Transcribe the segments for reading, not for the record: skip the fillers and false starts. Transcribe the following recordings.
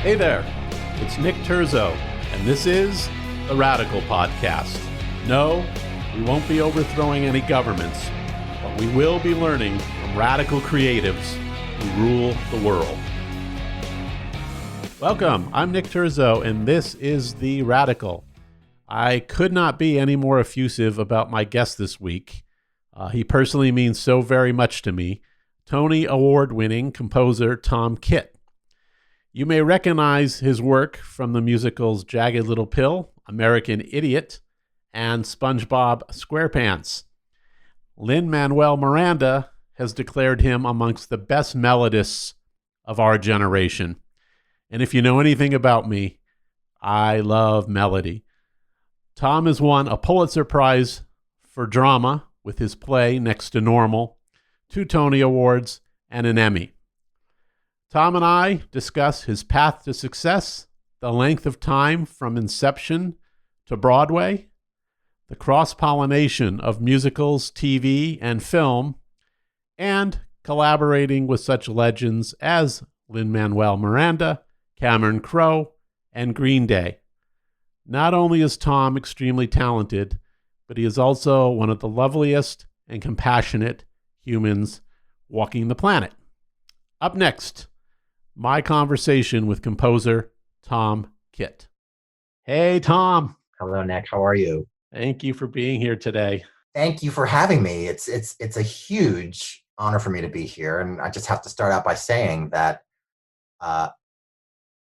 Hey there, it's Nick Terzo, and this is the Radical Podcast. No, we won't be overthrowing any governments, but we will be learning from radical creatives who rule the world. Welcome, I'm Nick Terzo, and this is The Radical. I could not be any more effusive about my guest this week. He personally means so very much to me, Tony Award-winning composer Tom Kitt. You may recognize his work from the musicals Jagged Little Pill, American Idiot, and SpongeBob SquarePants. Lin-Manuel Miranda has declared him amongst the best melodists of our generation. And if you know anything about me, I love melody. Tom has won a Pulitzer Prize for drama with his play Next to Normal, 2 Tony Awards, and an Emmy. Tom and I discuss his path to success, the length of time from inception to Broadway, the cross-pollination of musicals, TV, and film, and collaborating with such legends as Lin-Manuel Miranda, Cameron Crowe, and Green Day. Not only is Tom extremely talented, but he is also one of the loveliest and compassionate humans walking the planet. Up next, my conversation with composer Tom Kitt. Hey, Tom. Hello, Nick. How are you? Thank you for being here today. Thank you for having me. It's a huge honor for me to be here, and I just have to start out by saying that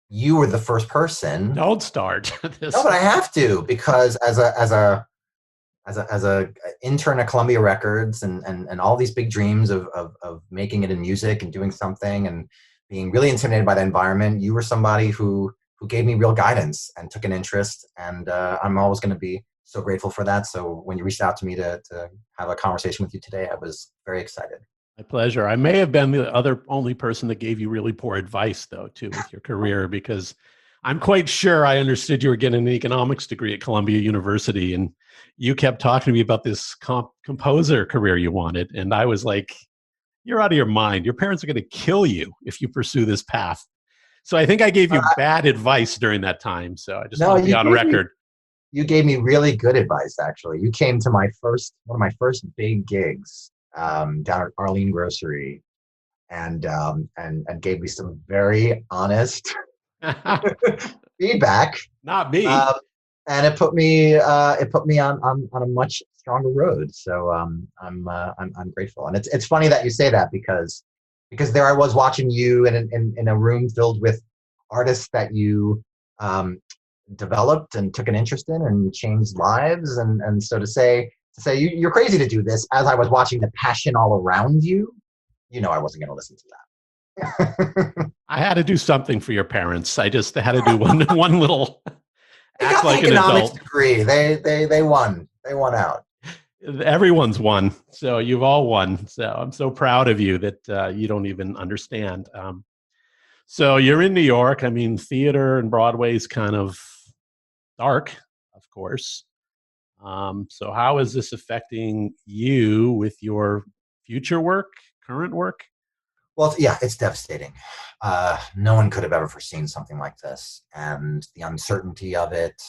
you were the first person. Don't start this. No, but I have to, because as a intern at Columbia Records and all these big dreams of making it in music and doing something and being really intimidated by the environment, you were somebody who gave me real guidance and took an interest, and I'm always going to be so grateful for that. So when you reached out to me to have a conversation with you today, I was very excited. My pleasure. I may have been the only person that gave you really poor advice, though, too, with your career, because I'm quite sure I understood you were getting an economics degree at Columbia University, and you kept talking to me about this composer career you wanted, and I was like, you're out of your mind. Your parents are going to kill you if you pursue this path. So I think I gave you bad advice during that time. So I just want to be on record. You gave me really good advice, actually. You came to one of my first big gigs down at Arlene Grocery, and gave me some very honest feedback. Not me. And it put me on a much stronger road. So I'm grateful. And it's funny that you say that, because there I was watching you in a room filled with artists that you developed and took an interest in and changed lives. And so to say you're crazy to do this, as I was watching the passion all around you, I wasn't going to listen to that. I had to do something for your parents. I just had to do one little. They got like the economics degree. They won. They won out. Everyone's won. So you've all won. So I'm so proud of you that you don't even understand. So you're in New York. I mean, theater and Broadway is kind of dark, of course. So how is this affecting you with your future work, current work? Well, yeah, it's devastating. No one could have ever foreseen something like this, and the uncertainty of it,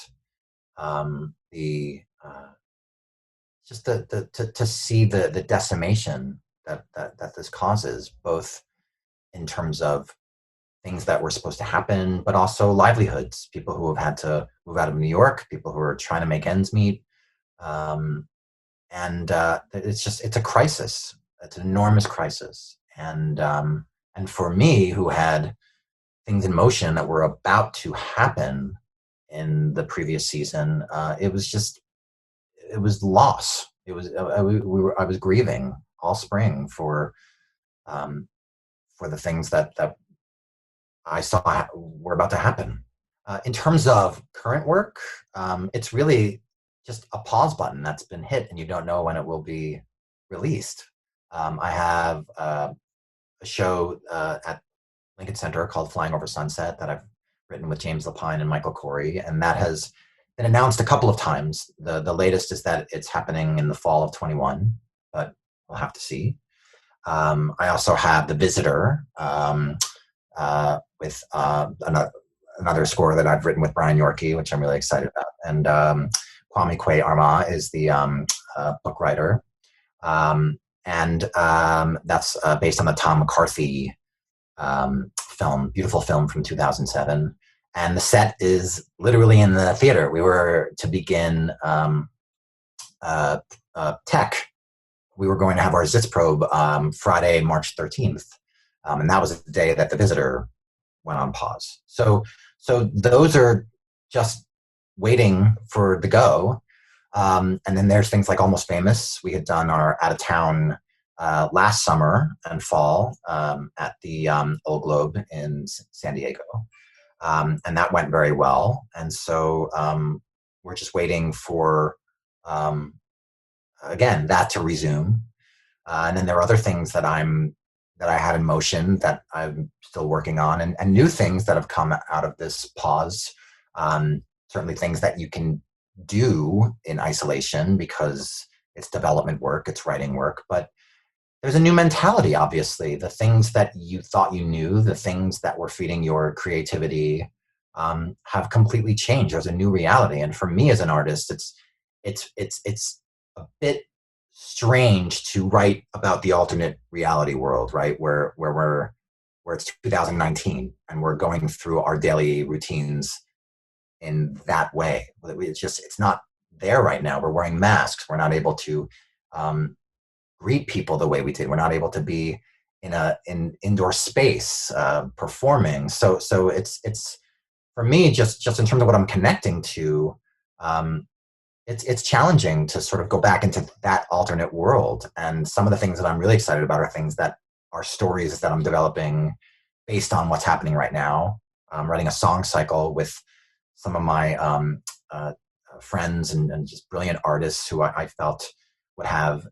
just to see the decimation that this causes, both in terms of things that were supposed to happen, but also livelihoods. People who have had to move out of New York, people who are trying to make ends meet, and it's a crisis. It's an enormous crisis. And for me, who had things in motion that were about to happen in the previous season, it was loss. I was grieving all spring for the things that I saw were about to happen. In terms of current work, it's really just a pause button that's been hit, and you don't know when it will be released. I have a show at Lincoln Center called Flying Over Sunset that I've written with James Lapine and Michael Corey, and that has been announced a couple of times. The latest is that it's happening in the fall of 21, but we'll have to see. I also have The Visitor with another score that I've written with Brian Yorkie, which I'm really excited about. And Kwame Kwei Armah is the book writer. That's based on the Tom McCarthy beautiful film from 2007. And the set is literally in the theater. We were to begin tech. We were going to have our Sitzprobe Friday, March 13th. And that was the day that The Visitor went on pause. So those are just waiting for the go. And then there's things like Almost Famous. We had done our out of town last summer and fall at the Old Globe in San Diego. And that went very well. And so we're just waiting for, again, that to resume. And then there are other things that I had in motion that I'm still working on, and new things that have come out of this pause. Certainly things that you can do in isolation because it's development work, it's writing work, but there's a new mentality, obviously. The things that you thought you knew, the things that were feeding your creativity have completely changed. There's a new reality. And for me as an artist, it's a bit strange to write about the alternate reality world, right? Where it's 2019 and we're going through our daily routines in that way. It's not there right now. We're wearing masks. We're not able to greet people the way we did. We're not able to be in indoor space performing. So it's for me, just in terms of what I'm connecting to, it's challenging to sort of go back into that alternate world. And some of the things that I'm really excited about are things that are stories that I'm developing based on what's happening right now. I'm writing a song cycle with some of my friends and just brilliant artists who I felt would have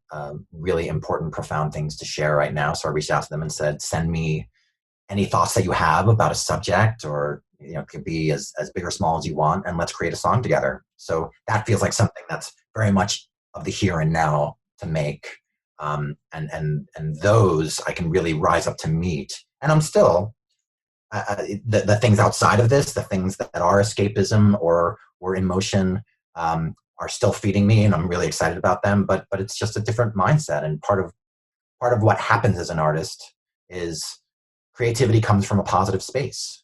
really important, profound things to share right now. So I reached out to them and said, send me any thoughts that you have about a subject, or it could be as big or small as you want, and let's create a song together. So that feels like something that's very much of the here and now to make. And those I can really rise up to meet. And I'm still, the things outside of this, the things that are escapism or in motion, are still feeding me, and I'm really excited about them. But it's just a different mindset. And part of what happens as an artist is creativity comes from a positive space.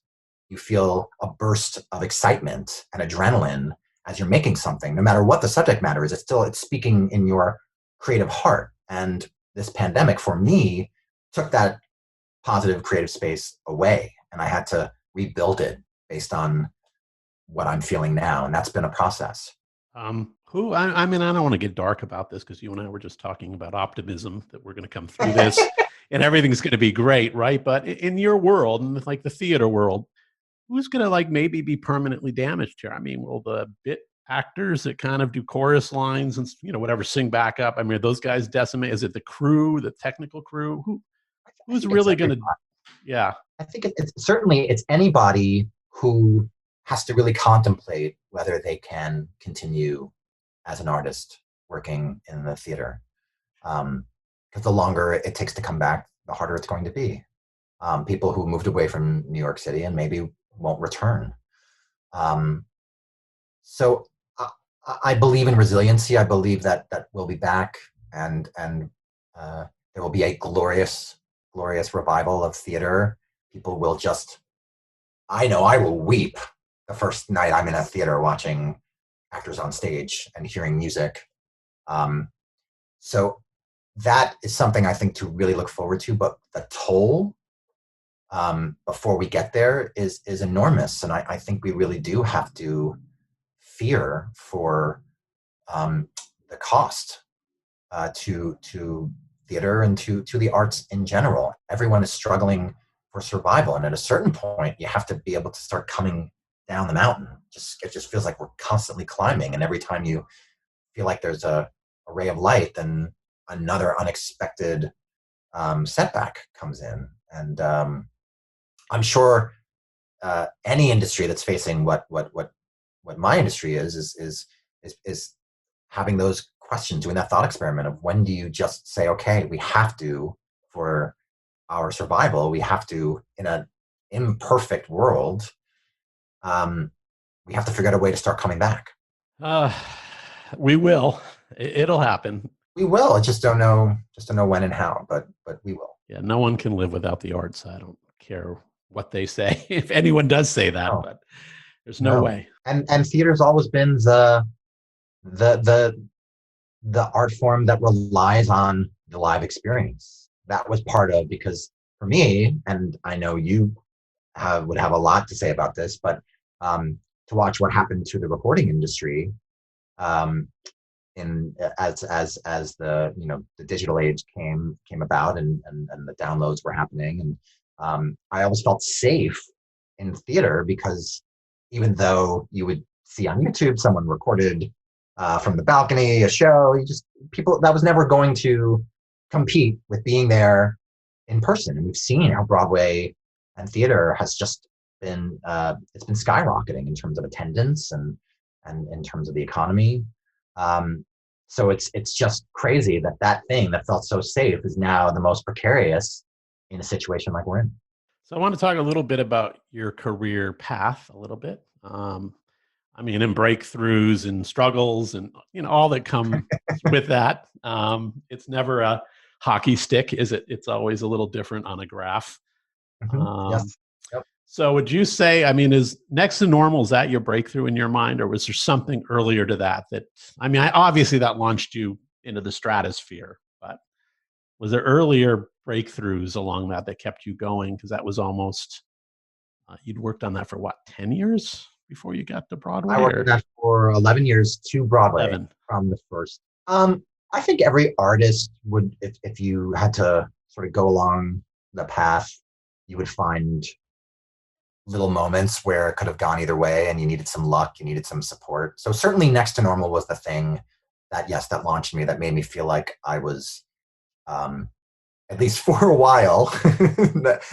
You feel a burst of excitement and adrenaline as you're making something, no matter what the subject matter is. It's speaking in your creative heart. And this pandemic, for me, took that positive creative space away, and I had to rebuild it based on what I'm feeling now. And that's been a process. I mean, I don't want to get dark about this because you and I were just talking about optimism, that we're going to come through this and everything's going to be great, right? But in your world, and like the theater world, who's going to like maybe be permanently damaged here? I mean, will the bit actors that kind of do chorus lines and whatever sing back up? I mean, are those guys decimate? Is it the crew, the technical crew? Who's really going to? Yeah, I think it's anybody who has to really contemplate whether they can continue as an artist working in the theater. Because the longer it takes to come back, the harder it's going to be. People who moved away from New York City and maybe won't return. So I believe in resiliency. I believe that we'll be back, and there will be a glorious revival of theater. People will I know I will weep the first night I'm in a theater watching actors on stage and hearing music. So that is something I think to really look forward to, but the toll before we get there is enormous. And I think we really do have to fear for the cost to theater and to the arts in general. Everyone is struggling for survival. And at a certain point, you have to be able to start coming down the mountain. It just feels like we're constantly climbing. And every time you feel like there's a ray of light, then another unexpected setback comes in. And I'm sure any industry that's facing what my industry is having those questions, doing that thought experiment of when do you just say, okay, we have to, for our survival, we have to, in an imperfect world, we have to figure out a way to start coming back. Uh, we will. It'll happen. We will. I just don't know when and how, but we will. Yeah, no one can live without the arts. I don't care what they say, if anyone does say that, No, but there's no no. way. And theater's always been the the art form that relies on the live experience. That was part of, because for me, and I know you would have a lot to say about this, but to watch what happened to the recording industry, um, in as the the digital age came about, and the downloads were happening, and I always felt safe in theater, because even though you would see on YouTube someone recorded from the balcony a show, people, that was never going to compete with being there in person. And we've seen how Broadway and theater has just been it's been skyrocketing in terms of attendance and in terms of the economy. So it's just crazy that thing that felt so safe is now the most precarious in a situation like we're in. So I want to talk a little bit about your career path a little bit. I mean, and breakthroughs and struggles and all that come with that. It's never a hockey stick, is it? It's always a little different on a graph. Yes. Yep. So would you say, I mean, is Next to Normal, is that your breakthrough in your mind, or was there something earlier to that? I mean, obviously that launched you into the stratosphere, but was there earlier breakthroughs along that kept you going? Because that was almost, you'd worked on that for what, 10 years before you got to Broadway? I worked on that for 11 years to Broadway 11. From the first. I think every artist would, if you had to sort of go along the path, you would find little moments where it could have gone either way, and you needed some luck, you needed some support. So certainly Next to Normal was the thing that launched me, that made me feel like I was, at least for a while,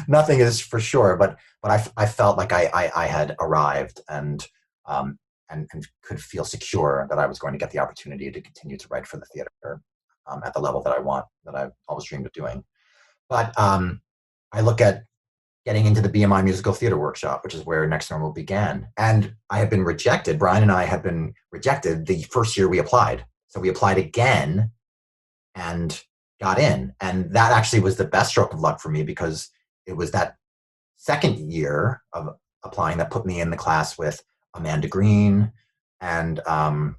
nothing is for sure, but I felt like I had arrived, and could feel secure that I was going to get the opportunity to continue to write for the theater at the level that I've always dreamed of doing. But I look at getting into the BMI musical theater workshop, which is where Next Normal began. And I had been rejected. Brian and I had been rejected the first year we applied. So we applied again and got in. And that actually was the best stroke of luck for me, because it was that second year of applying that put me in the class with Amanda Green and Tom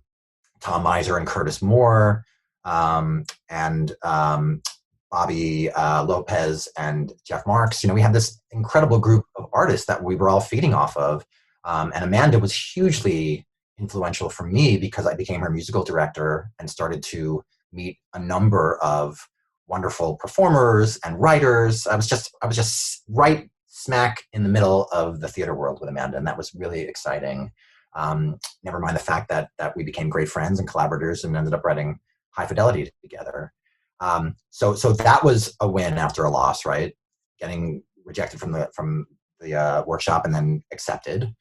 Miser and Curtis Moore, and Bobby Lopez and Jeff Marks. We had this incredible group of artists that we were all feeding off of. And Amanda was hugely influential for me, because I became her musical director and started to meet a number of wonderful performers and writers. I was just right smack in the middle of the theater world with Amanda, and that was really exciting. Never mind the fact that we became great friends and collaborators and ended up writing High Fidelity together. So that was a win after a loss, right? Getting rejected from the workshop and then accepted.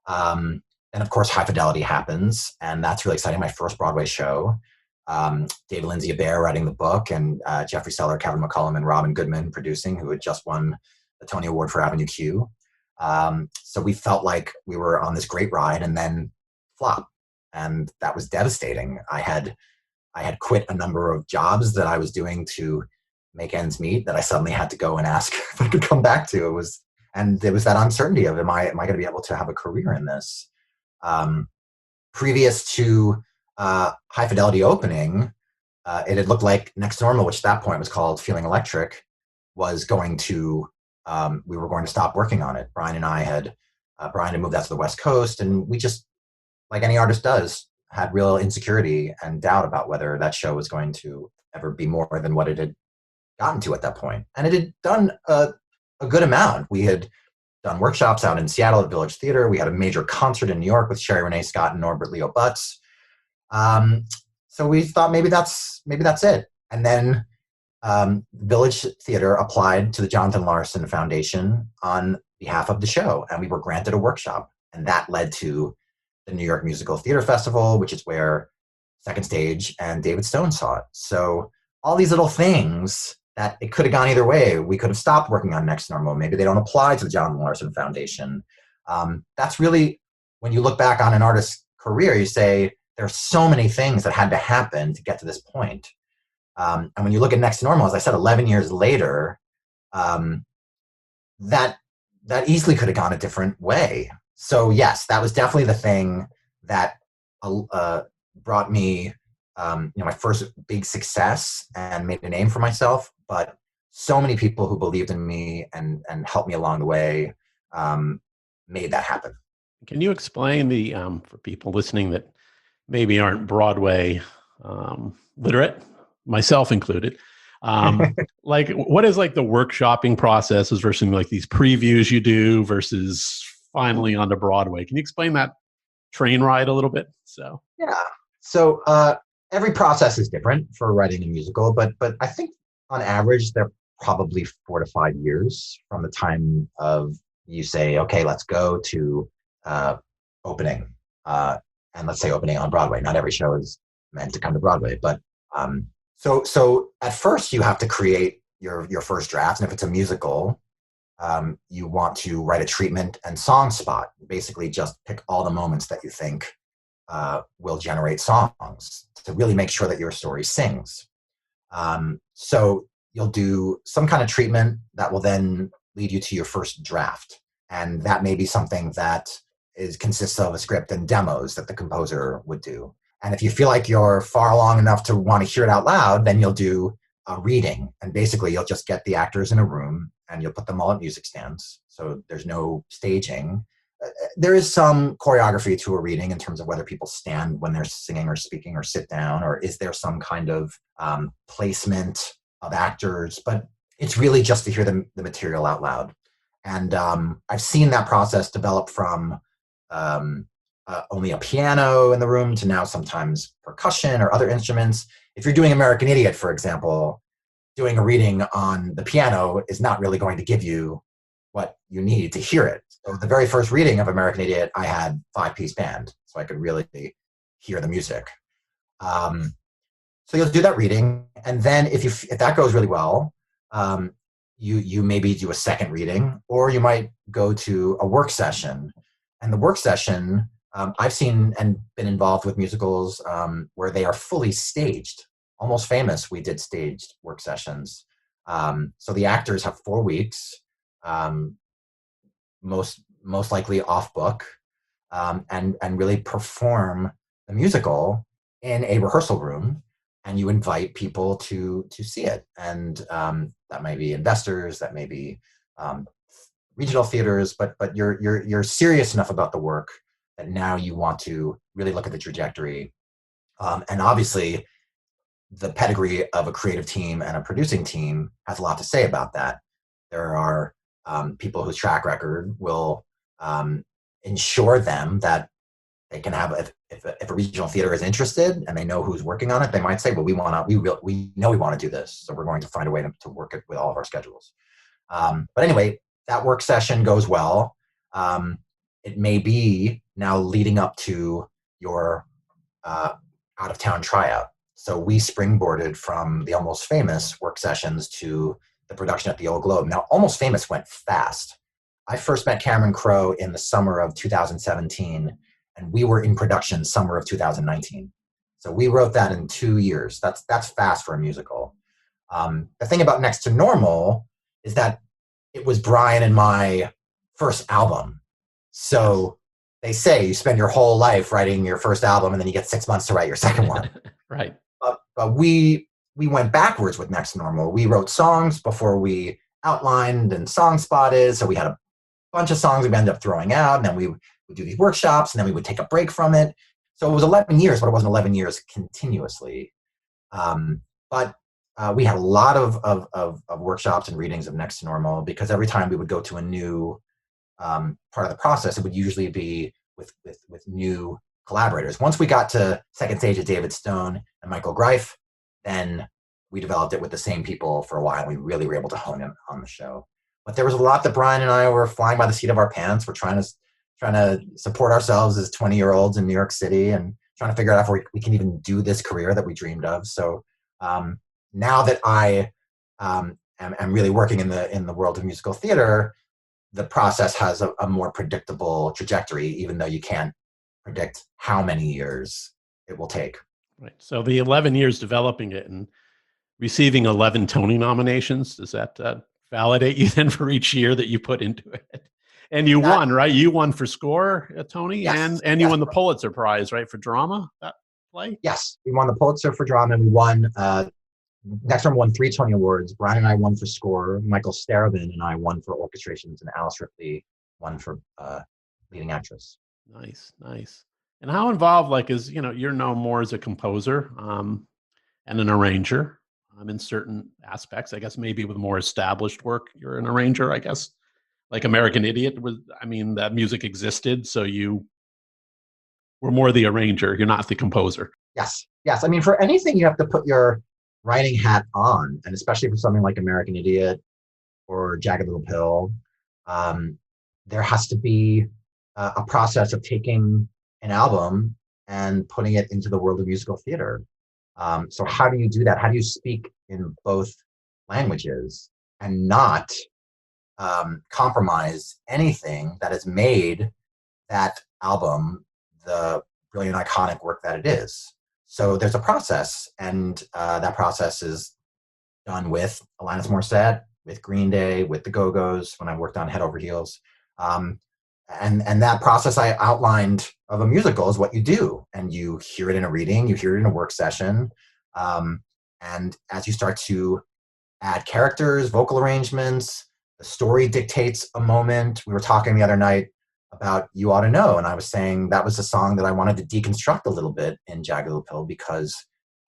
And of course, High Fidelity happens, and that's really exciting. My first Broadway show. Dave Lindsay Bear writing the book, and Jeffrey Seller, Kevin McCullum, and Robin Goodman producing, who had just won the Tony Award for Avenue Q. So we felt like we were on this great ride, and then flop, and that was devastating. I had quit a number of jobs that I was doing to make ends meet, that I suddenly had to go and ask if I could come back to. There was that uncertainty of, am I going to be able to have a career in this? Previous to High Fidelity opening, it had looked like Next Normal, which at that point was called Feeling Electric, was going to, we were going to stop working on it. Brian and I had, Brian had moved out to the West Coast, and we just, like any artist does, had real insecurity and doubt about whether that show was going to ever be more than what it had gotten to at that point. And it had done a good amount. We had done workshops out in Seattle at Village Theater. We had a major concert in New York with Sherry Renee Scott and Norbert Leo Butz. So we thought maybe that's it. And then Village Theater applied to the Jonathan Larson Foundation on behalf of the show, and we were granted a workshop, and that led to the New York Musical Theater Festival, which is where Second Stage and David Stone saw it. So all these little things that it could have gone either way. We could have stopped working on Next Normal. Maybe they don't apply to the Jonathan Larson Foundation. That's really when you look back on an artist's career, you say there are so many things that had to happen to get to this point. And when you look at Next to Normal, as I said, 11 years later, um, that easily could have gone a different way. So yes, that was definitely the thing that brought me, my first big success and made a name for myself. But so many people who believed in me and helped me along the way made that happen. Can you explain for people listening that maybe aren't Broadway literate, myself included, like what is like the workshopping processes versus like these previews you do versus finally onto Broadway? Can you explain that train ride a little bit? Yeah. So every process is different for writing a musical, but I think on average they're probably 4 to 5 years from the time of you say, okay, let's go to opening, and let's say opening on Broadway. Not every show is meant to come to Broadway, but so at first you have to create your first draft, and if it's a musical, you want to write a treatment and song spot. Basically, just pick all the moments that you think will generate songs to really make sure that your story sings. So you'll do some kind of treatment that will then lead you to your first draft. And that may be something that consists of a script and demos that the composer would do. And if you feel like you're far along enough to want to hear it out loud, then you'll do a reading. And basically you'll just get the actors in a room and you'll put them all at music stands. So there's no staging. There is some choreography to a reading in terms of whether people stand when they're singing or speaking or sit down, or is there some kind of placement of actors, but it's really just to hear the material out loud. And I've seen that process develop from only a piano in the room to now sometimes percussion or other instruments. If you're doing American Idiot, for example, doing a reading on the piano is not really going to give you what you need to hear it. So the very first reading of American Idiot, I had 5-piece band, so I could really hear the music. So you'll do that reading, and then if that goes really well, you maybe do a second reading, or you might go to a work session. And the work session, I've seen and been involved with musicals where they are fully staged. Almost Famous, we did staged work sessions. So the actors have 4 weeks, most likely off book, and really perform the musical in a rehearsal room. And you invite people to see it, and that may be investors, that may be regional theaters, but you're serious enough about the work that now you want to really look at the trajectory, and obviously the pedigree of a creative team and a producing team has a lot to say about that. There are people whose track record will ensure them that they can have, if a regional theater is interested and they know who's working on it, they might say, well, we know we want to do this, so we're going to find a way to work it with all of our schedules. But anyway, that work session goes well. It may be now leading up to your out-of-town tryout. So we springboarded from the Almost Famous work sessions to the production at the Old Globe. Now, Almost Famous went fast. I first met Cameron Crowe in the summer of 2017, and we were in production summer of 2019. So we wrote that in 2 years. That's fast for a musical. The thing about Next to Normal is that it was Brian and my first album. So they say you spend your whole life writing your first album and then you get 6 months to write your second one. Right. But we went backwards with Next to Normal. We wrote songs before we outlined and song spotted. So we had a bunch of songs we ended up throwing out, and then we would do these workshops, and then we would take a break from it. So it was 11 years, but it wasn't 11 years continuously. But we had a lot of workshops and readings of Next to Normal, because every time we would go to a new part of the process, it would usually be with new collaborators. Once we got to second stage of David Stone and Michael Greif, then we developed it with the same people for a while. We really were able to hone in on the show. But there was a lot that Brian and I were flying by the seat of our pants. We're trying to support ourselves as 20-year-olds in New York City and trying to figure out if we can even do this career that we dreamed of. So now that I am really working in the world of musical theater, the process has a more predictable trajectory, even though you can't predict how many years it will take. Right. So the 11 years developing it and receiving 11 Tony nominations, does that validate you then for each year that you put into it? And you That won, right? You won for score, Tony, yes, and you yes, won the Pulitzer Prize, right, for drama, that play? yes. We won the Pulitzer for drama, and we won. Next one won 3 Tony Awards. Brian and I won for score. Michael Starobin and I won for orchestrations, and Alice Ripley won for leading actress. Nice, nice. And how involved, like, is, you're known more as a composer and an arranger in certain aspects. I guess maybe with more established work, you're an arranger, I guess. Like American Idiot was, I mean, that music existed, so you were more the arranger. You're not the composer. Yes, yes. I mean, for anything, you have to put your writing hat on, and especially for something like American Idiot or Jagged Little Pill, um, there has to be a process of taking an album and putting it into the world of musical theater. So how do you do that? How do you speak in both languages and not compromise anything that has made that album the brilliant, iconic work that it is? So there's a process, and that process is done with Alanis Morissette, with Green Day, with the Go-Go's when I worked on Head Over Heels. Um, and that process I outlined of a musical is what you do. And you hear it in a reading, you hear it in a work session. And as you start to add characters, vocal arrangements, the story dictates a moment. We were talking the other night about You Ought to Know, and I was saying that was a song that I wanted to deconstruct a little bit in Jagged Little Pill because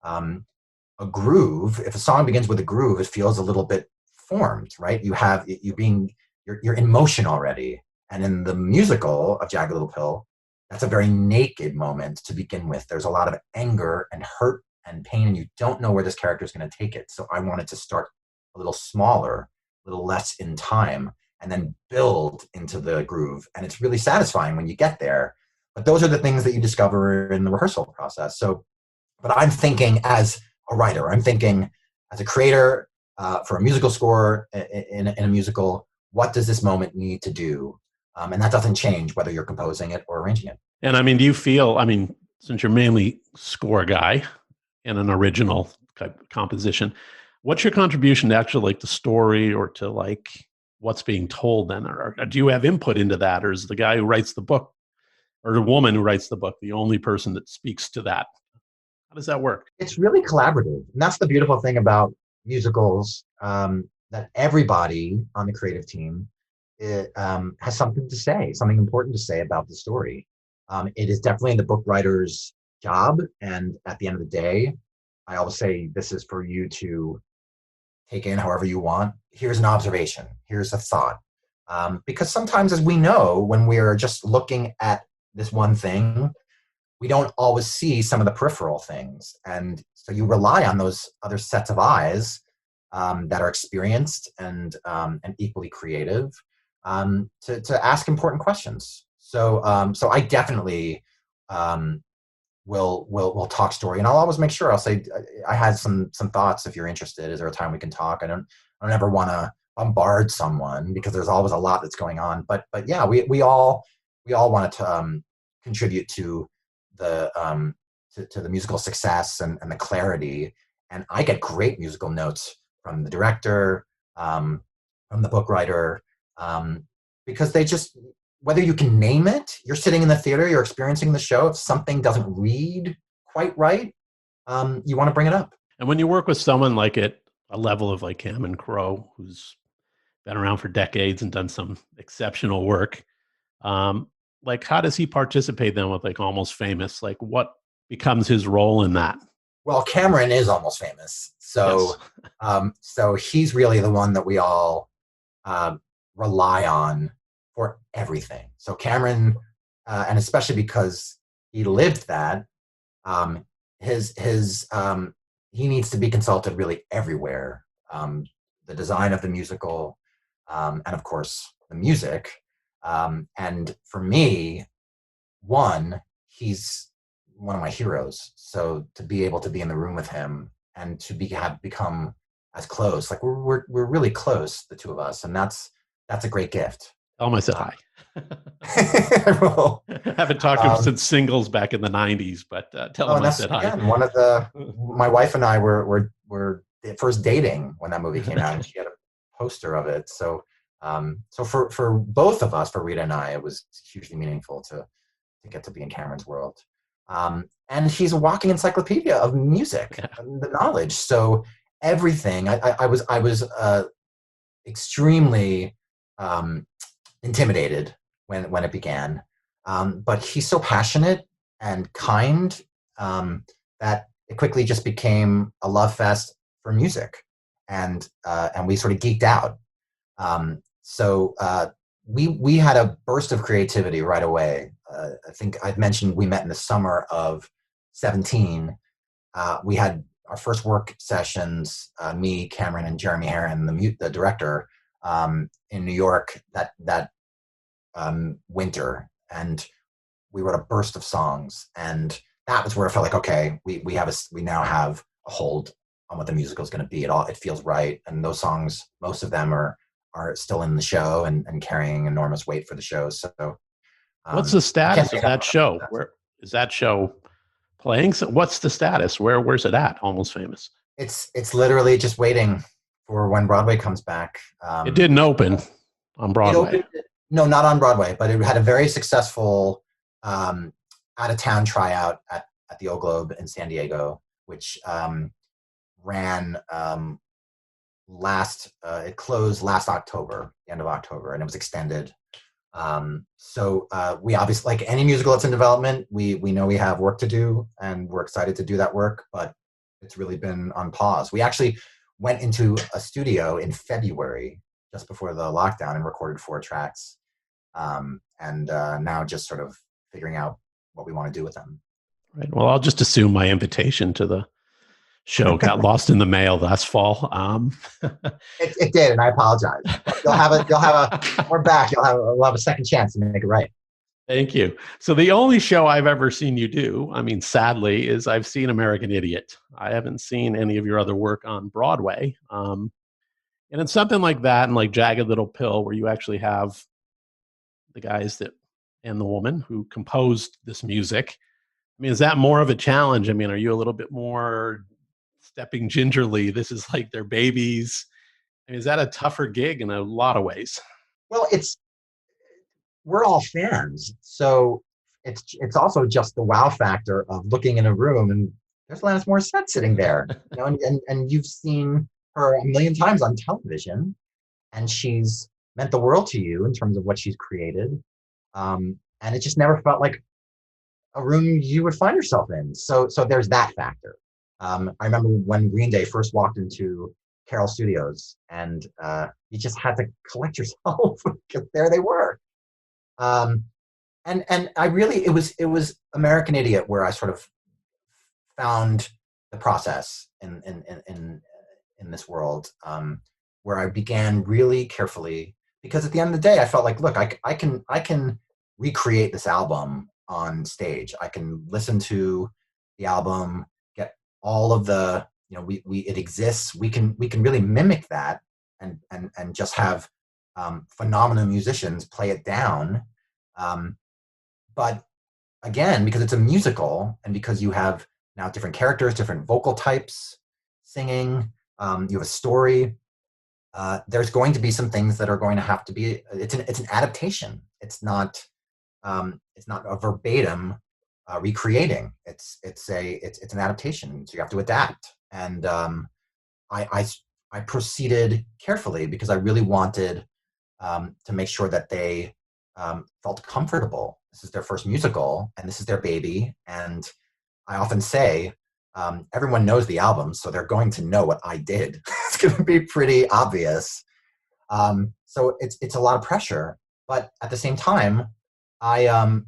a groove, if a song begins with a groove, it feels a little bit formed, right? You're in motion already. And in the musical of Jagged Little Pill, that's a very naked moment to begin with. There's a lot of anger and hurt and pain, and you don't know where this character is going to take it. So I wanted to start a little smaller, a little less in time, and then build into the groove. And it's really satisfying when you get there. But those are the things that you discover in the rehearsal process. But I'm thinking as a writer, I'm thinking as a creator for a musical score in a musical, what does this moment need to do? And that doesn't change whether you're composing it or arranging it. And I mean, do you feel, I mean, since you're mainly score guy in an original type composition, what's your contribution to actually like the story or to like what's being told then? Or do you have input into that? Or is the guy who writes the book or the woman who writes the book the only person that speaks to that? How does that work? It's really collaborative. And that's the beautiful thing about musicals, that everybody on the creative team has something to say, something important to say about the story. It is definitely the book writer's job. And at the end of the day, I always say this is for you to take in however you want. Here's an observation. Here's a thought. Because sometimes, as we know, when we're just looking at this one thing, we don't always see some of the peripheral things. And so you rely on those other sets of eyes that are experienced and equally creative to ask important questions. So I definitely will talk story, and I'll always make sure I'll say I had some thoughts. If you're interested, is there a time we can talk? I don't ever want to bombard someone because there's always a lot that's going on. But yeah, we all wanted to contribute to the to the musical success and the clarity. And I get great musical notes from the director, from the book writer, because they just, whether you can name it, you're sitting in the theater, you're experiencing the show. If something doesn't read quite right, you want to bring it up. And when you work with someone like at a level of like Cameron Crowe, who's been around for decades and done some exceptional work, like how does he participate then with like Almost Famous? Like what becomes his role in that? Well, Cameron is Almost Famous, so Yes. so he's really the one that we all rely on for everything. So Cameron, and especially because he lived that, his he needs to be consulted really everywhere. The design of the musical, and of course the music. And for me, he's one of my heroes. So to be able to be in the room with him and to have become as close, like we're really close, the two of us, and that's a great gift. Tell him I said hi. Well, Haven't talked to him um, since Singles back in the 90s, but tell oh, him and I that's said hi. again my wife and I were first dating when that movie came out, and she had a poster of it. So so for both of us, for Rita and I, it was hugely meaningful to get to be in Cameron's world. And she's a walking encyclopedia of music, Yeah. and the knowledge. So everything I was extremely um, intimidated when it began. But he's so passionate and kind that it quickly just became a love fest for music, and we sort of geeked out. So we had a burst of creativity right away. I think I've mentioned we met in the summer of 17. We had our first work sessions, me, Cameron, and Jeremy Herron, the director, in New York that winter, and we wrote a burst of songs, and that was where I felt like, okay, we now have a hold on what the musical is going to be. It feels right, and those songs, most of them are still in the show and carrying enormous weight for the show. So What's the I can't status say of enough that about show? that. Where is that show playing? So what's the status? Where's it at? Almost Famous. It's literally just waiting for when Broadway comes back. It didn't open on It Broadway. opened, no, not on Broadway, but it had a very successful um, out of town tryout at the Old Globe in San Diego, which ran it closed last October, the end of October, and it was extended. So we obviously, like any musical that's in development, we know we have work to do, and we're excited to do that work, but it's really been on pause. We actually went into a studio in February, just before the lockdown, and recorded 4 tracks, and now just sort of figuring out what we want to do with them. Right. Well, I'll just assume my invitation to the show got lost in the mail last fall. It did, and I apologize. We're back. We'll have a second chance to make it right. Thank you. So the only show I've ever seen you do, I mean, sadly, is I've seen American Idiot. I haven't seen any of your other work on Broadway. And it's something like that, and like Jagged Little Pill, where you actually have the guys that and the woman who composed this music. I mean, is that more of a challenge? I mean, are you a little bit more stepping gingerly? This is like their babies. I mean, is that a tougher gig in a lot of ways? Well, we're all fans, so it's also just the wow factor of looking in a room and there's Alanis Morissette sitting there, and you've seen her a million times on television, and she's meant the world to you in terms of what she's created, and it just never felt like a room you would find yourself in. So there's that factor. I remember when Green Day first walked into Carol Studios, and you just had to collect yourself because there they were. Um, and I really it was American Idiot where I sort of found the process in this world, where I began really carefully, because at the end of the day I felt like, look, I can recreate this album on stage. I can listen to the album, get all of the, we it exists. We can really mimic that, and just have phenomenal musicians play it down. Um, but again, because it's a musical, and because you have now different characters, different vocal types singing, you have a story. There's going to be some things that are going to have to be. It's an adaptation. It's not a verbatim recreating. It's an adaptation. So you have to adapt. And I, I I proceeded carefully because I really wanted to make sure that they felt comfortable. This is their first musical, and this is their baby. And I often say, everyone knows the album, so they're going to know what I did. It's going to be pretty obvious. So it's a lot of pressure, but at the same time, I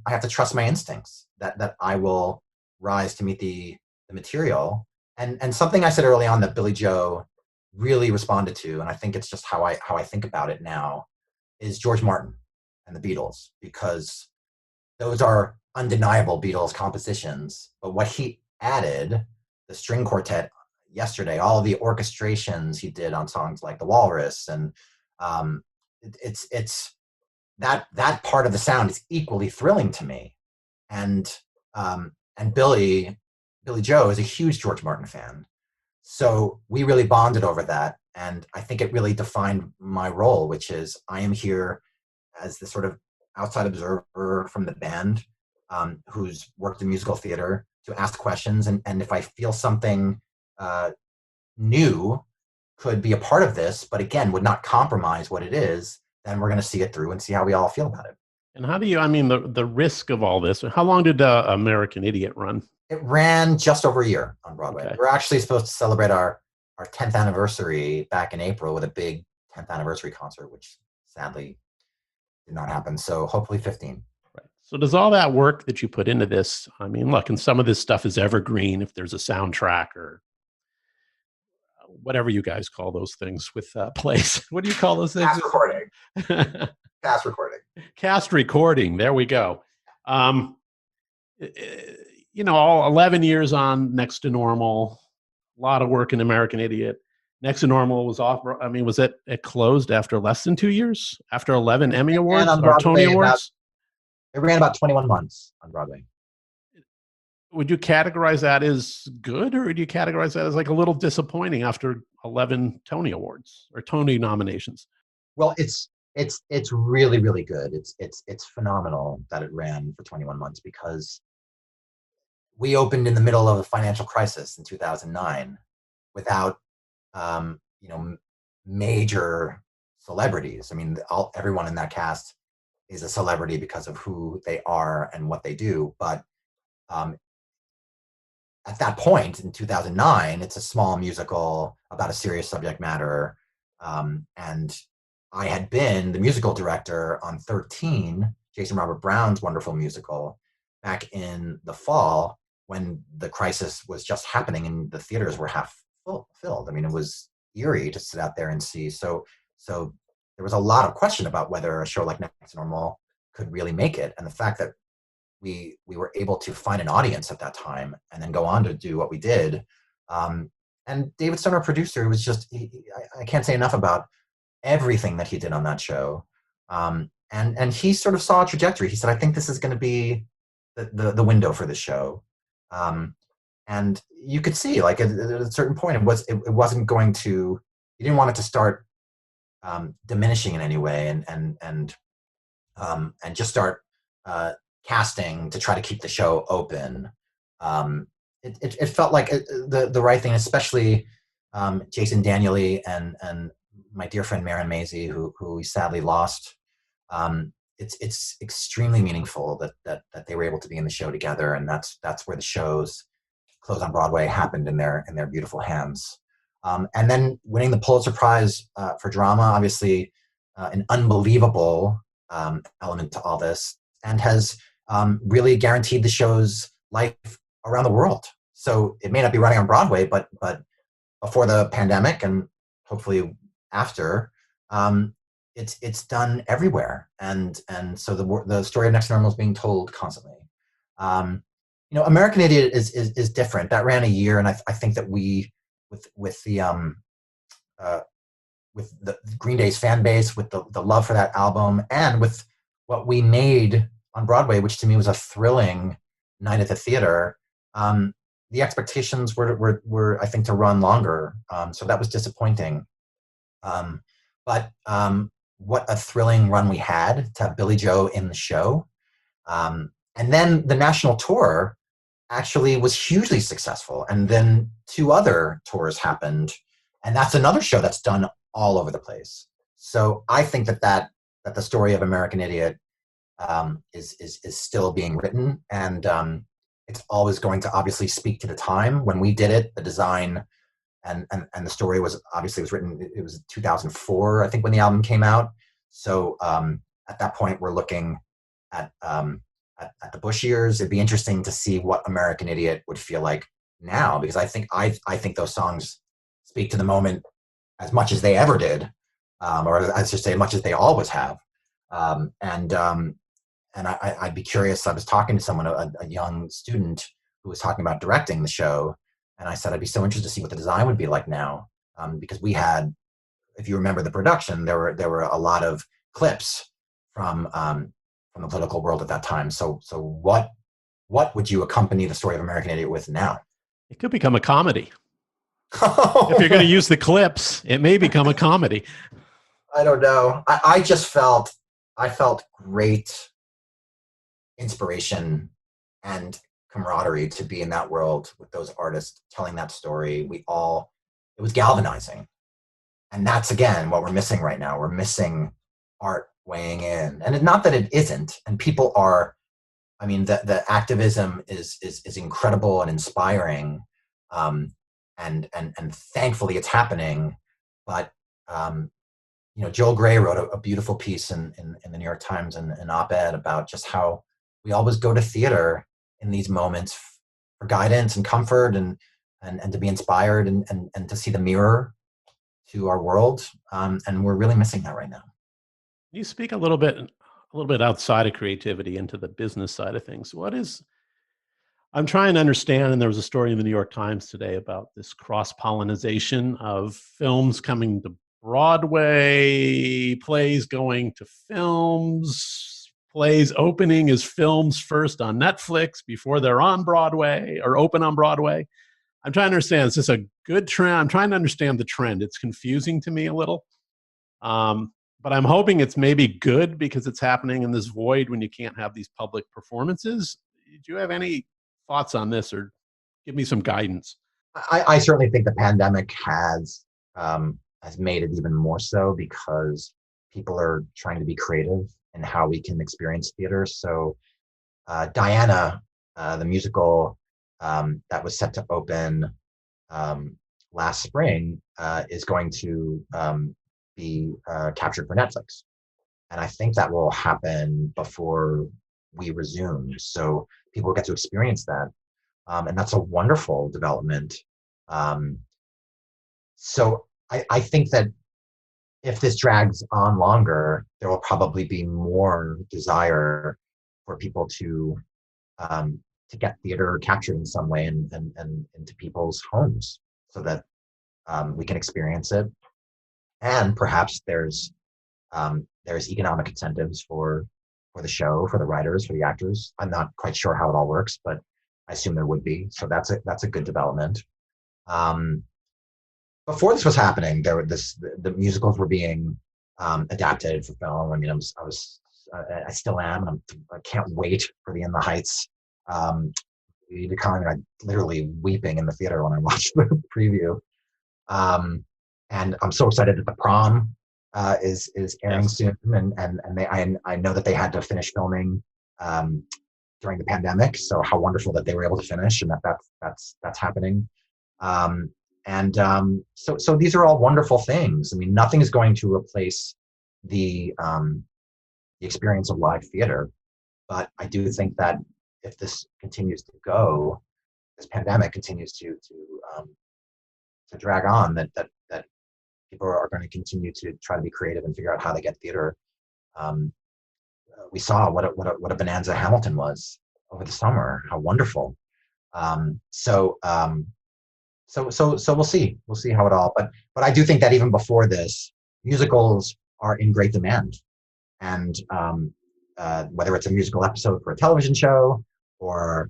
have to trust my instincts that I will rise to meet the material. And something I said early on that Billy Joe really responded to, and I think it's just how I think about it now, is George Martin and the Beatles, because those are undeniable Beatles compositions. But what he added, the string quartet yesterday, all the orchestrations he did on songs like The Walrus, and it's that part of the sound is equally thrilling to me. And and Billy Joe is a huge George Martin fan. So we really bonded over that. And I think it really defined my role, which is I am here as the sort of outside observer from the band, who's worked in musical theater, to ask questions. And if I feel something new could be a part of this, but again, would not compromise what it is, then we're going to see it through and see how we all feel about it. And how do you, I mean, the risk of all this, how long did American Idiot run? It ran just over a year on Broadway. Okay. We're actually supposed to celebrate our 10th anniversary back in April with a big 10th anniversary concert, which sadly did not happen. So hopefully 15. Right. So does all that work that you put into this, I mean, look, and some of this stuff is evergreen if there's a soundtrack or whatever you guys call those things with plays. What do you call those things? Cast recording. Cast recording. Cast recording. There we go. You know, all 11 years on Next to Normal, a lot of work in American Idiot. Next to Normal was off. I mean, was it closed after less than 2 years? After 11 Emmy Awards or Tony Awards? It ran about 21 months on Broadway. Would you categorize that as good, or would you categorize that as like a little disappointing after 11 Tony Awards or Tony nominations? Well, it's really, really good. It's phenomenal that it ran for 21 months because we opened in the middle of a financial crisis in 2009 without, major celebrities. I mean, everyone in that cast is a celebrity because of who they are and what they do. But at that point in 2009, it's a small musical about a serious subject matter. And I had been the musical director on 13, Jason Robert Brown's wonderful musical, back in the fall when the crisis was just happening and the theaters were half filled. I mean, it was eerie to sit out there and see. So there was a lot of question about whether a show like Next to Normal could really make it. And the fact that we were able to find an audience at that time and then go on to do what we did. And David Stone, our producer, was just, I can't say enough about everything that he did on that show. And he sort of saw a trajectory. He said, I think this is going to be the window for the show. And you could see, like, at a certain point, it wasn't going to, you didn't want it to start diminishing in any way and just start casting to try to keep the show open. It felt like the right thing, especially Jason Daniely and my dear friend Maren Maisie, who we sadly lost. It's extremely meaningful that they were able to be in the show together, and that's where the show's close on Broadway happened in their beautiful hands. And then winning the Pulitzer Prize for drama, obviously an unbelievable element to all this, and has really guaranteed the show's life around the world. So it may not be running on Broadway, but before the pandemic and hopefully after, it's done everywhere. And so the story of Next to Normal is being told constantly. American Idiot is different. That ran a year, and I think that we with the Green Day's fan base, with the love for that album, and with what we made on Broadway, which to me was a thrilling night at the theater, the expectations were I think to run longer. So that was disappointing. But what a thrilling run we had to have Billy Joe in the show. And then the national tour actually was hugely successful. And then 2 other tours happened. And that's another show that's done all over the place. So I think that the story of American Idiot is still being written. And it's always going to obviously speak to the time. When we did it, the design and the story was written, it was 2004, I think, when the album came out. So at that point, we're looking at the Bush years. It'd be interesting to see what American Idiot would feel like now, because I think those songs speak to the moment as much as they ever did, or I should say, as much as they always have. And I'd be curious. I was talking to someone, a young student who was talking about directing the show, and I said I'd be so interested to see what the design would be like now, because we had, if you remember the production, there were a lot of clips from the political world at that time. So what would you accompany the story of American Idiot with now? It could become a comedy. If you're going to use the clips, it may become a comedy. I don't know. I felt great inspiration and camaraderie to be in that world with those artists telling that story. It was galvanizing. And that's, again, what we're missing right now. We're missing art weighing in. And not that it isn't. And people are, I mean, the activism is incredible and inspiring. And thankfully it's happening. But, Joel Gray wrote a beautiful piece in the New York Times and an op-ed about just how we always go to theater in these moments for guidance and comfort and to be inspired and to see the mirror to our world. And we're really missing that right now. You speak a little bit outside of creativity into the business side of things. I'm trying to understand, and there was a story in the New York Times today about this cross-pollination of films coming to Broadway, plays going to films, plays opening as films first on Netflix before they're on Broadway or open on Broadway. I'm trying to understand, is this a good trend? I'm trying to understand the trend. It's confusing to me a little. But I'm hoping it's maybe good because it's happening in this void when you can't have these public performances. Do you have any thoughts on this or give me some guidance? I certainly think the pandemic has made it even more so because people are trying to be creative in how we can experience theater. So Diana, the musical that was set to open last spring, is going to be captured for Netflix. And I think that will happen before we resume. So people get to experience that. And that's a wonderful development. So I think that if this drags on longer, there will probably be more desire for people to get theater captured in some way and into people's homes so that we can experience it. And perhaps there's economic incentives for the show, for the writers, for the actors. I'm not quite sure how it all works, but I assume there would be. So that's a good development. Before this was happening, the musicals were being adapted for film. I mean, I still am, and I can't wait for the In the Heights to come. I'm literally weeping in the theater when I watched the preview. And I'm so excited that The Prom is airing soon, and I know that they had to finish filming during the pandemic. So how wonderful that they were able to finish, and that's happening. So these are all wonderful things. I mean, nothing is going to replace the experience of live theater, but I do think that if this continues to go, this pandemic continues to drag on, that people are going to continue to try to be creative and figure out how to get theater. We saw what a bonanza Hamilton was over the summer. How wonderful! So we'll see. We'll see how it all. But I do think that even before this, musicals are in great demand, and whether it's a musical episode for a television show or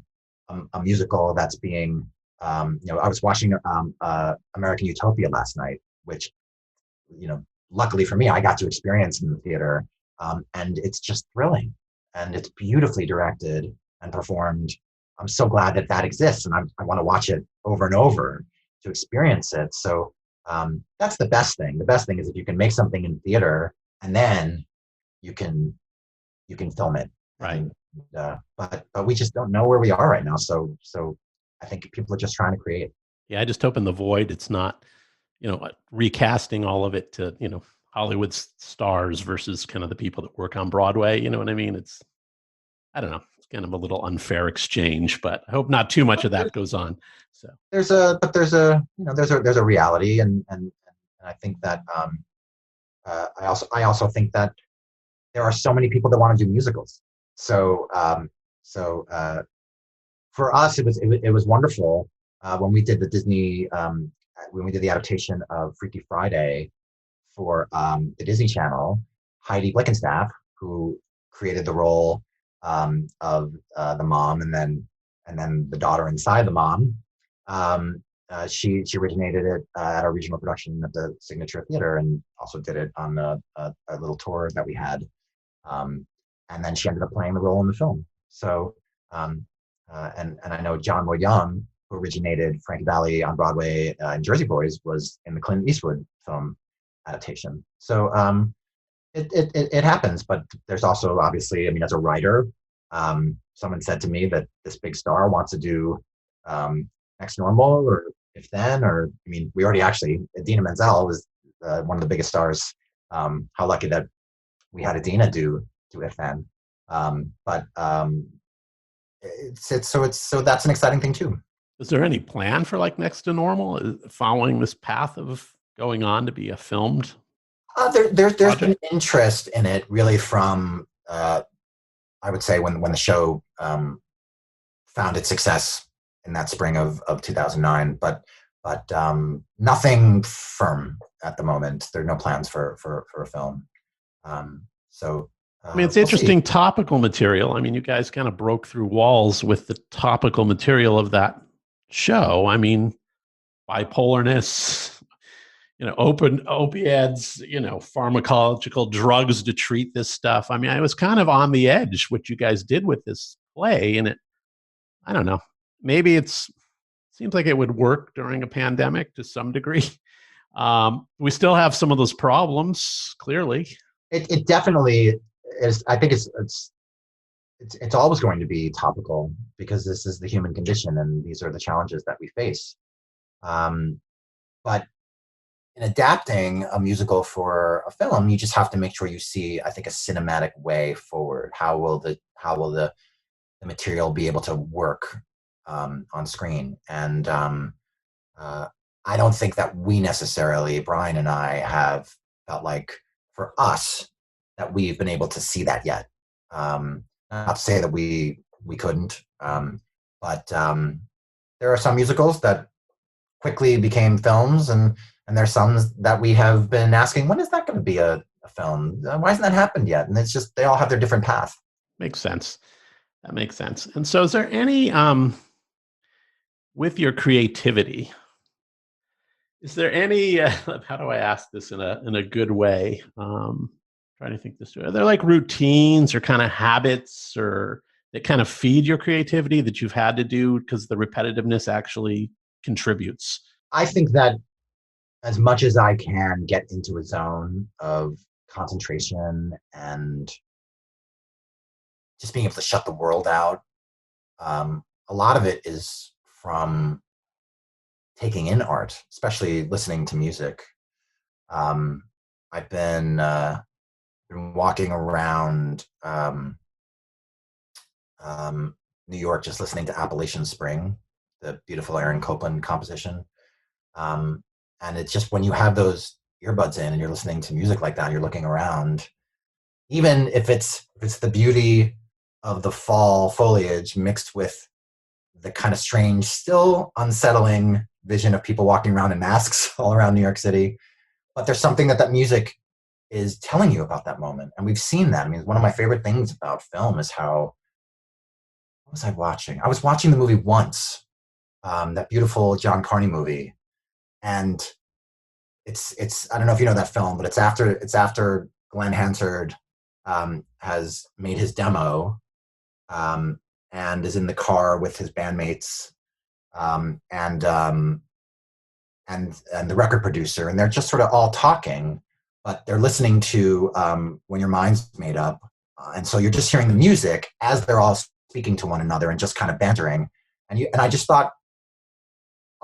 a musical that's being, I was watching American Utopia last night, which, luckily for me, I got to experience in the theater, and it's just thrilling, and it's beautifully directed and performed. I'm so glad that exists, and I want to watch it over and over to experience it. So that's the best thing. The best thing is if you can make something in theater and then you can film it. Right. But we just don't know where we are right now. So I think people are just trying to create. Yeah, I just hope in the void it's not, recasting all of it to, Hollywood stars versus kind of the people that work on Broadway. You know what I mean? I don't know. It's kind of a little unfair exchange, but I hope not too much of that goes on. So there's a reality, and I think that I also think that there are so many people that want to do musicals. So for us, it was wonderful when we did the Disney when we did the adaptation of Freaky Friday for the Disney Channel. Heidi Blickenstaff, who created the role of the mom, and then the daughter inside the mom. She originated it at our regional production at the Signature Theater, and also did it on a little tour that we had. And then she ended up playing the role in the film. So, and I know John Moy Young, who originated Frankie Valli on Broadway in Jersey Boys, was in the Clint Eastwood film adaptation. So it happens, but there's also obviously, I mean, as a writer, someone said to me that this big star wants to do Next Normal or If Then, or I mean, we already actually, Idina Menzel was one of the biggest stars. How lucky that we had Idina do If Then. So that's an exciting thing too. Is there any plan for like Next to Normal, following this path of going on to be a filmed? There's been interest in it really from I would say when the show found its success in that spring of 2009, but nothing firm at the moment. There are no plans for a film. I mean, it's interesting topical material. I mean, you guys kind of broke through walls with the topical material of that show. I mean, bipolarness, opiates, pharmacological drugs to treat this stuff. I mean, I was kind of on the edge what you guys did with this play, and I don't know, maybe seems like it would work during a pandemic to some degree. We still have some of those problems, clearly. It definitely is. I think it's always going to be topical because this is the human condition and these are the challenges that we face. But in adapting a musical for a film, you just have to make sure you see, I think, a cinematic way forward. How will the material be able to work on screen? And I don't think that we necessarily, Brian and I, have felt like for us that we've been able to see that yet. Not to say that we couldn't, but there are some musicals that quickly became films, and there's some that we have been asking, when is that going to be a film? Why hasn't that happened yet? And it's just, they all have their different path. Makes sense. That makes sense. And so is there any, with your creativity, is there any, how do I ask this in a good way? Trying to think this through. Are there like routines or kind of habits or that kind of feed your creativity that you've had to do because the repetitiveness actually contributes? I think that as much as I can get into a zone of concentration and just being able to shut the world out, a lot of it is from taking in art, especially listening to music. I've been walking around New York, just listening to Appalachian Spring, the beautiful Aaron Copland composition. And it's just when you have those earbuds in and you're listening to music like that, you're looking around, even if it's the beauty of the fall foliage mixed with the kind of strange, still unsettling vision of people walking around in masks all around New York City. But there's something that music is telling you about that moment. And we've seen that. I mean, one of my favorite things about film is how, what was I watching? I was watching the movie Once, that beautiful John Carney movie. And it's I don't know if you know that film, but it's after Glenn Hansard has made his demo and is in the car with his bandmates and the record producer, and they're just sort of all talking, but they're listening to When Your Mind's Made Up, and so you're just hearing the music as they're all speaking to one another and just kind of bantering, and I just thought,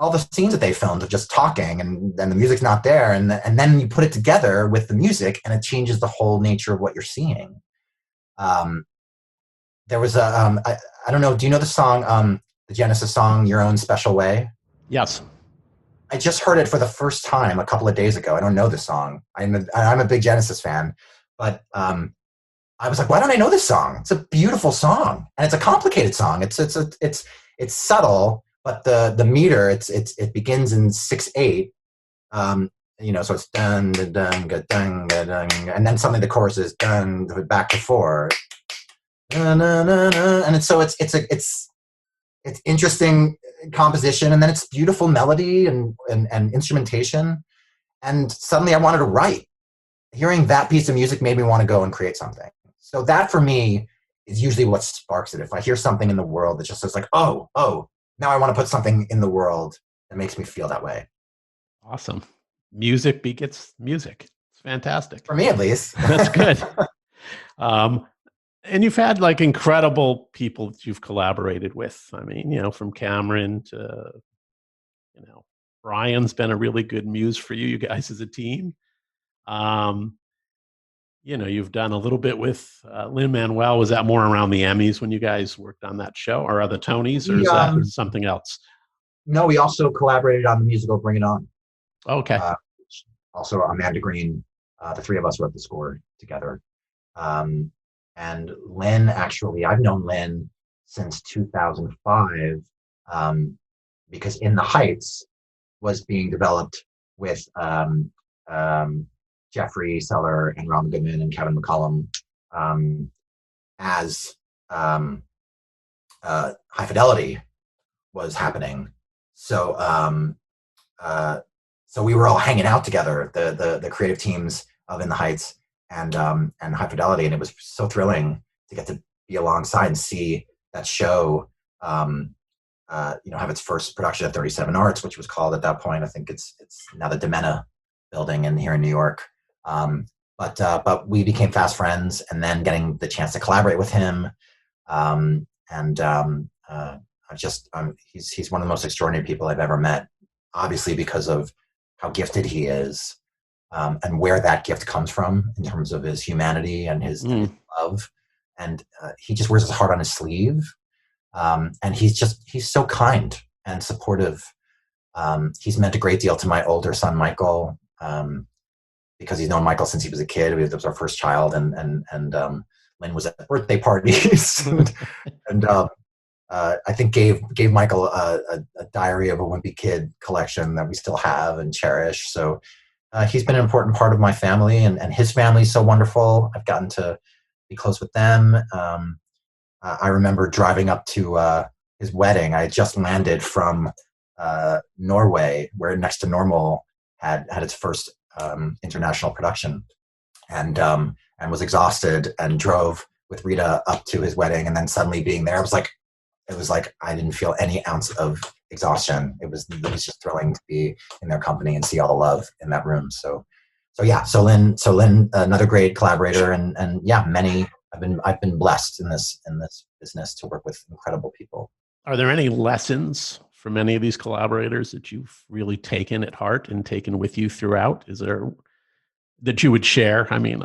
all the scenes that they filmed of just talking and the music's not there, and then you put it together with the music and it changes the whole nature of what you're seeing. There was I don't know, do you know the song, the Genesis song, Your Own Special Way? Yes. I just heard it for the first time a couple of days ago. I don't know the song. I'm a big Genesis fan, but I was like, why don't I know this song? It's a beautiful song, and it's a complicated song. It's subtle, but the meter, it begins in 6/8, so it's dun dun dun dun dun dun, and then suddenly the chorus is dun back to four, dun, dun, dun, dun, and it's interesting composition, and then it's beautiful melody and instrumentation, and suddenly I wanted to write. Hearing that piece of music made me want to go and create something. So that for me is usually what sparks it. If I hear something in the world that just says like, oh, now I want to put something in the world that makes me feel that way. Awesome. Music begets music. It's fantastic. For me, at least. That's good. And you've had like incredible people that you've collaborated with. I mean, from Cameron to, Brian's been a really good muse for you guys as a team. You've done a little bit with Lin-Manuel. Was that more around the Emmys when you guys worked on that show, or the Tonys, or is that something else? No, we also collaborated on the musical Bring It On. Okay. Also, Amanda Green, the three of us wrote the score together. And Lynn, actually, I've known Lynn since 2005 because In the Heights was being developed with Jeffrey Seller and Ron Goodman and Kevin McCollum as High Fidelity was happening. So so we were all hanging out together, the creative teams of In the Heights and High Fidelity, and it was so thrilling to get to be alongside and see that show have its first production at 37 Arts, which was called at that point, I think it's now the Domena building here in New York. But we became fast friends, and then getting the chance to collaborate with him. He's one of the most extraordinary people I've ever met, obviously because of how gifted he is, and where that gift comes from in terms of his humanity and his love. And he just wears his heart on his sleeve. And he's so kind and supportive. He's meant a great deal to my older son, Michael, because he's known Michael since he was a kid. It was our first child, and Lynn was at birthday parties, and I think gave Michael a Diary of a Wimpy Kid collection that we still have and cherish. So he's been an important part of my family, and his family is so wonderful. I've gotten to be close with them. I remember driving up to his wedding. I had just landed from Norway, where Next to Normal had its first international production, and was exhausted, and drove with Rita up to his wedding, and then suddenly being there, it was like I didn't feel any ounce of exhaustion. It was just thrilling to be in their company and see all the love in that room. So Lynn, another great collaborator, and many. I've been blessed in this business to work with incredible people. Are there any lessons from any of these collaborators that you've really taken at heart and taken with you throughout? Is there that you would share? I mean,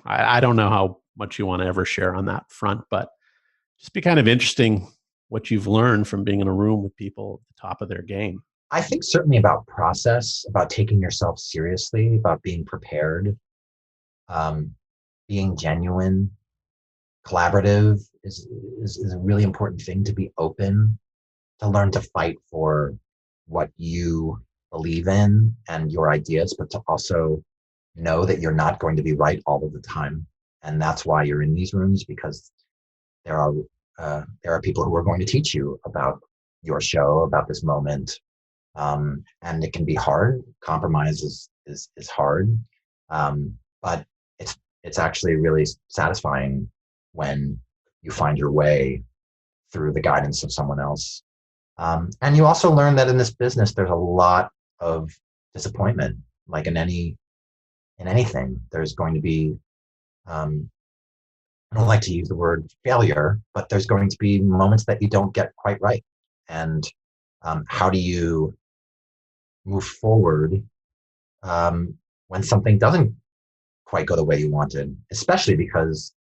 I don't know how much you want to ever share on that front, but just be kind of interesting what you've learned from being in a room with people at the top of their game. I think certainly about process, about taking yourself seriously, about being prepared, being genuine. Collaborative is a really important thing, to be open, to learn to fight for what you believe in and your ideas, but to also know that you're not going to be right all of the time. And that's why you're in these rooms, because there are people who are going to teach you about your show, about this moment. And it can be hard. Compromise is hard. But it's actually really satisfying when you find your way through the guidance of someone else. And you also learn that in this business, there's a lot of disappointment. Like in anything, there's going to be, I don't like to use the word failure, but there's going to be moments that you don't get quite right. And how do you move forward when something doesn't quite go the way you wanted, especially because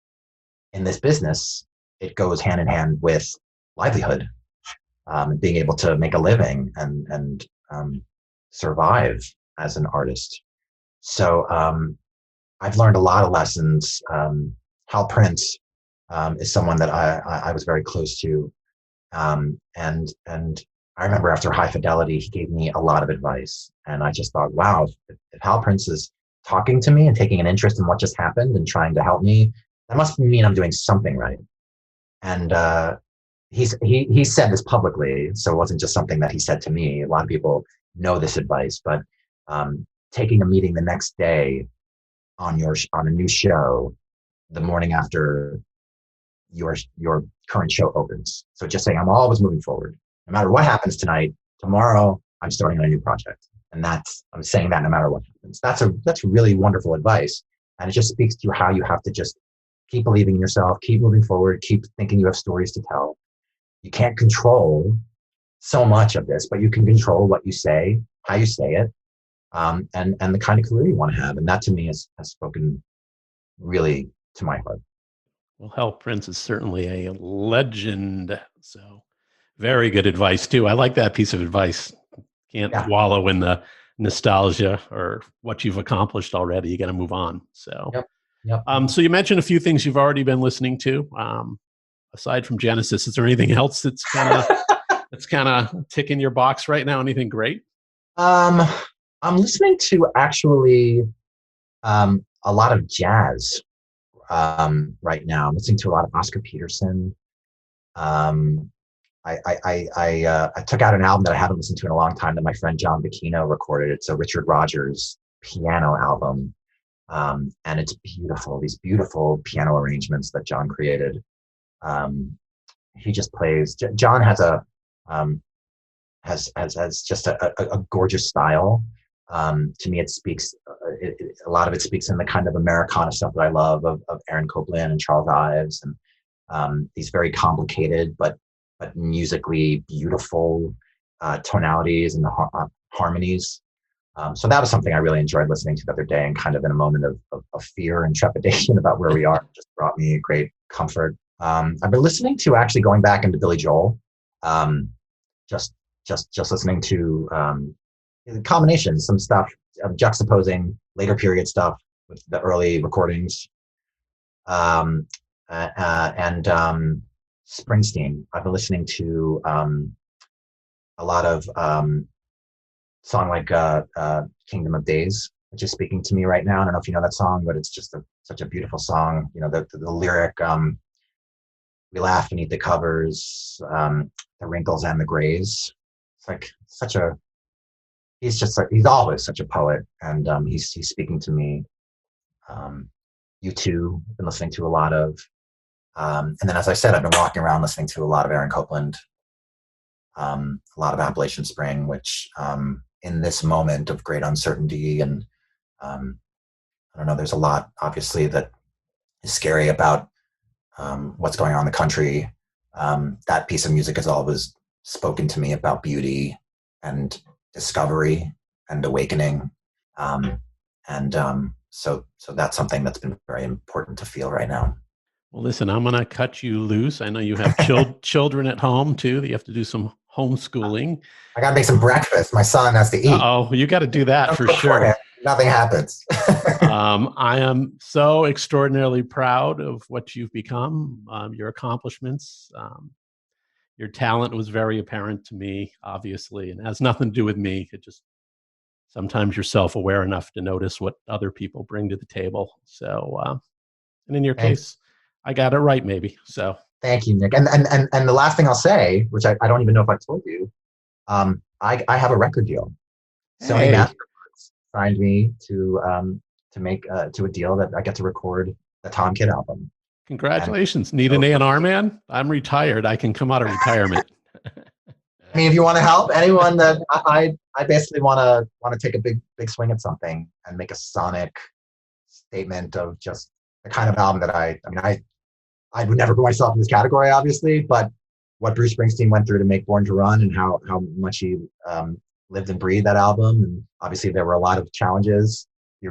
in this business, it goes hand in hand with livelihood, being able to make a living and survive as an artist. So I've learned a lot of lessons. Hal Prince is someone that I was very close to, and I remember after High Fidelity, he gave me a lot of advice. And I just thought, wow, if Hal Prince is talking to me and taking an interest in what just happened and trying to help me, that must mean I'm doing something right. And he said this publicly, so it wasn't just something that he said to me. A lot of people know this advice, but taking a meeting the next day on a new show, the morning after your current show opens. So just saying, I'm always moving forward. No matter what happens tonight, tomorrow I'm starting on a new project, and I'm saying that no matter what happens. That's really wonderful advice, and it just speaks to how you have to just keep believing in yourself, keep moving forward, keep thinking you have stories to tell. You can't control so much of this, but you can control what you say, how you say it, and the kind of career you want to have. And that to me has spoken really to my heart. Well, Hal Prince is certainly a legend. So very good advice too. I like that piece of advice. Can't wallow in the nostalgia or what you've accomplished already. You got to move on. So, Yep. So you mentioned a few things you've already been listening to. Aside from Genesis, is there anything else that's kind of ticking your box right now? Anything great? I'm listening to actually a lot of jazz right now. I'm listening to a lot of Oscar Peterson. I took out an album that I haven't listened to in a long time that my friend John Bacchino recorded. It's a Richard Rodgers piano album. And it's beautiful, these beautiful piano arrangements that John created. He just plays, John has has just a gorgeous style. To me, it speaks, a lot of it speaks in the kind of Americana stuff that I love of Aaron Copland and Charles Ives, and these very complicated but musically beautiful tonalities and harmonies. So that was something I really enjoyed listening to the other day, and kind of in a moment of fear and trepidation about where we are, it just brought me great comfort. I've been listening to, actually going back into Billy Joel, just listening to combinations, some stuff of juxtaposing later period stuff with the early recordings, and Springsteen. I've been listening to a lot of song like Kingdom of Days, which is speaking to me right now. I don't know if you know that song, but it's just such a beautiful song. You know, the lyric, we laugh beneath the covers, the wrinkles and the grays. It's like he's always such a poet, and he's speaking to me. U2, I've been listening to a lot of, and then, as I said, I've been walking around listening to a lot of Aaron Copland, a lot of Appalachian Spring, which in this moment of great uncertainty, and I don't know, there's a lot obviously that is scary about what's going on in the country. That piece of music has always spoken to me about beauty and discovery and awakening. So that's something that's been very important to feel right now. Well, listen, I'm going to cut you loose. I know you have children at home too, that you have to do some homeschooling. I got to make some breakfast. My son has to eat. Oh, you got to do that for sure. Nothing happens. I am so extraordinarily proud of what you've become, your accomplishments. Your talent was very apparent to me, obviously, and it has nothing to do with me. It just, sometimes you're self-aware enough to notice what other people bring to the table. So, and in your case, I got it right, maybe. So thank you, Nick. And the last thing I'll say, which I don't even know if I told you, I have a record deal. Sony Masterworks signed me to make to a deal that I get to record the Tom Kitt album. Congratulations. Need an A&R man? I'm retired. I can come out of retirement. I mean, if you want to help anyone, that I basically want to take a big swing at something and make a sonic statement of just the kind of album that I would never put myself in this category, obviously, but what Bruce Springsteen went through to make Born to Run, and how much he lived and breathed that album. And obviously there were a lot of challenges if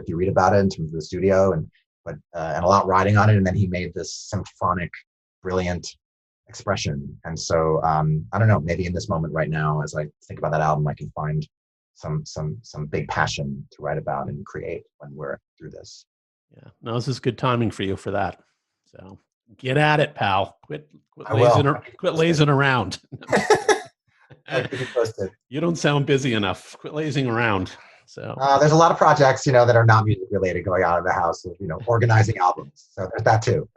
you read about it in terms of the studio, and a lot riding on it. And then he made this symphonic, brilliant expression. And so I don't know, maybe in this moment right now, as I think about that album, I can find some big passion to write about and create when we're through this. Yeah, no, this is good timing for you for that. So get at it, pal. Quit lazing around. I'll keep you posted. You don't sound busy enough. Quit lazing around. So there's a lot of projects, that are not music related going on in the house, organizing albums. So there's that too.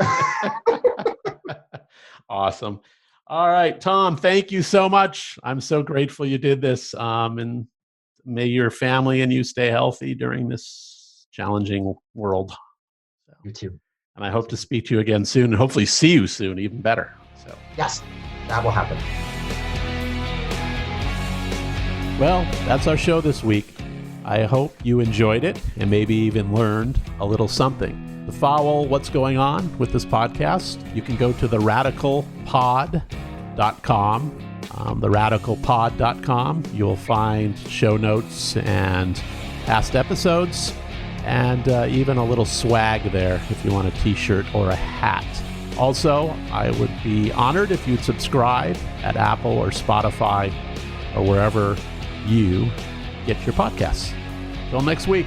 Awesome. All right, Tom, thank you so much. I'm so grateful you did this. And may your family and you stay healthy during this challenging world. So, you too. And I hope to speak to you again soon and hopefully see you soon, even better. So yes, that will happen. Well, that's our show this week. I hope you enjoyed it and maybe even learned a little something. To follow what's going on with this podcast, you can go to theradicalpod.com. Theradicalpod.com. You'll find show notes and past episodes and even a little swag there if you want a t-shirt or a hat. Also, I would be honored if you'd subscribe at Apple or Spotify or wherever you get your podcasts. Till next week.